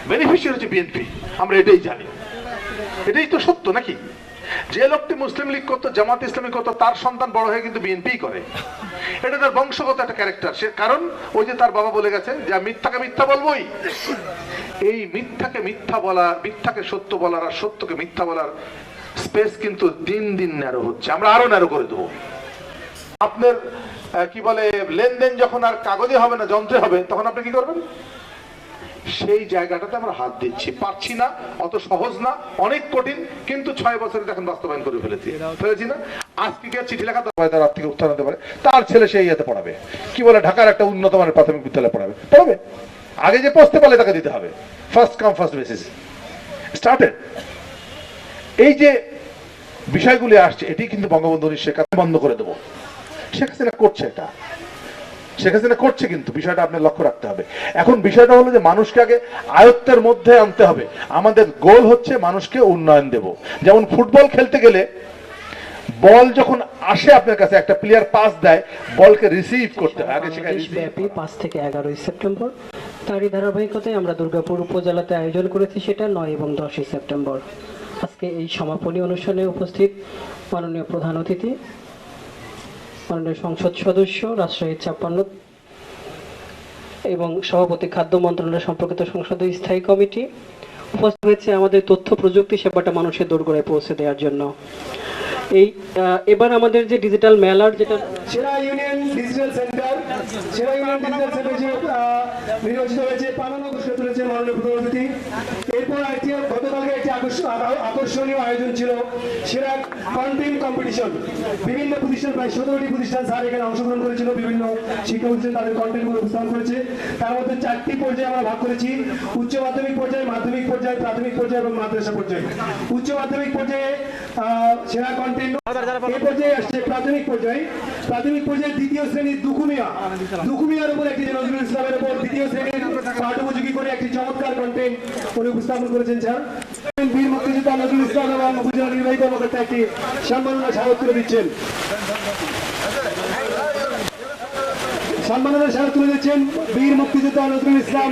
Beneficiary হচ্ছে BNP. আমরা এটাই জানি, এটাই তো সত্য নাকি? যে লোকটি মুসলিম লীগ করতো, জামাত ইসলামী করতো, তার সন্তান বড় হয়ে কিন্তু বিএনপি করে। এটা তার বংশগত একটা ক্যারেক্টার। সে কারণ ওই যে তার বাবা বলে গেছে যে মিথ্যাকে মিথ্যা বলবোই। এই মিথ্যাকে মিথ্যা বলা, মিথ্যাকে সত্য বলার আর সত্যকে মিথ্যা বলার স্পেস কিন্তু দিন দিন ন্যারো হচ্ছে। আমরা আরো ন্যারো করে দেবো। আপনার কি বলে লেনদেন যখন আর কাগজে হবে না, যন্ত্রে হবে, তখন আপনি কি করবেন? সেই জায়গাটাতে আমরা হাত দিচ্ছি, পারছি না, অত সহজ না, অনেক কঠিন, কিন্তু 6 বছরে এখন বাস্তবায়ন করে ফেলেছি না। আজকে কি চিঠি লেখা হয়, তার থেকে উত্থান হতে পারে, তার ছেলে সেই ইয়েতে পড়াবে, কি বলে ঢাকার একটা উন্নত মানের প্রাথমিক বিদ্যালয়ে পড়াবে। আগে যে পৌঁছতে পারলে তাকে দিতে হবে, first come first basis started. এই যে বিষয়গুলি আসছে, এটি কিন্তু বঙ্গবন্ধু শেখ হাসিনা বন্ধ করে দেবো। শেখ হাসিনা করছে এটা, শেখ হাসিনা করছে, কিন্তু বিষয়টা আপনার লক্ষ্য রাখতে হবে। এখন বিষয়টা হলো যে মানুষকে আগে আয়ত্তের মধ্যে আনতে হবে। আমাদের গোল হচ্ছে মানুষকে উন্নয়ন দেব। যেমন ফুটবল খেলতে গেলে বল যখন আসে আপনার কাছে, একটা প্লেয়ার পাস দেয়, বলকে রিসিভ করতে হয়। আগে ব্যাপী 5 থেকে 11 সেপ্টেম্বর, তারই ধারাবাহিকতায় আমরা দুর্গাপুর উপজেলাতে আয়োজন করেছি, সেটা 9 এবং 10 সেপ্টেম্বর। আজকে এই সমাপনী অনুষ্ঠানে উপস্থিত মাননীয় প্রধান অতিথি, মাননীয় সংসদ সদস্য, রাজশাহী 56 এবং সভাপতি, খাদ্য মন্ত্রণালয় সম্পর্কিত সংসদীয় স্থায়ী কমিটি উপস্থিত হয়েছে আমাদের তথ্য প্রযুক্তি সেবাটা মানুষের দোরগোড়ায় পৌঁছে দেওয়ার জন্য। এই এবার আমাদের যে ডিজিটাল মেলার, যেটা সেরা ইউনিয়ন ডিজিটাল সেন্টার, সেরা ইউনিয়ন ডিজিটাল সেন্টার যে নির্বাচিত হয়েছে, পালানো ঘোষণা তুলেছে মাননীয় প্রধান অতিথি। এরপর একটি গতকালকে একটি আকর্ষণীয় আয়োজন ছিল, সেরা কন্টেন্ট কম্পিটিশন। বিভিন্ন প্রতিষ্ঠান, প্রায় 17টি প্রতিষ্ঠান স্যার এখানে অংশগ্রহণ করেছিল। বিভিন্ন শিক্ষা প্রতিষ্ঠান তাদের কন্টেন্টগুলো উপস্থাপন করেছে। তার মধ্যে 4টি পর্যায়ে আমরা ভাগ করেছি: উচ্চ মাধ্যমিক পর্যায়ে, মাধ্যমিক পর্যায়ে, প্রাথমিক পর্যায়ে এবং মাদ্রাসা পর্যায়ে। উচ্চ মাধ্যমিক পর্যায়ে সেরা কন্টেন্ট এই পর্যায়ে আসছে প্রাথমিক পর্যায়ে। প্রাথমিক পর্যায়ে 2য় শ্রেণীর দুকুমিয়ার উপর একটি, নজরুল ইসলামের উপর 2য় শ্রেণীর পাঠ্যোপযোগী করে একটি চমৎকার কন্টেন্ট উনি উপস্থাপন করেছেন। স্যার বীর মুক্তিযোদ্ধা নজরুল ইসলাম এবং উপজেলা নির্বাহী কর্মকর্তা একটি সম্মাননা স্মারক তুলে দিচ্ছেন। সম্মাননা স্মারক তুলে দিচ্ছেন বীর মুক্তিযোদ্ধা নজরুল ইসলাম।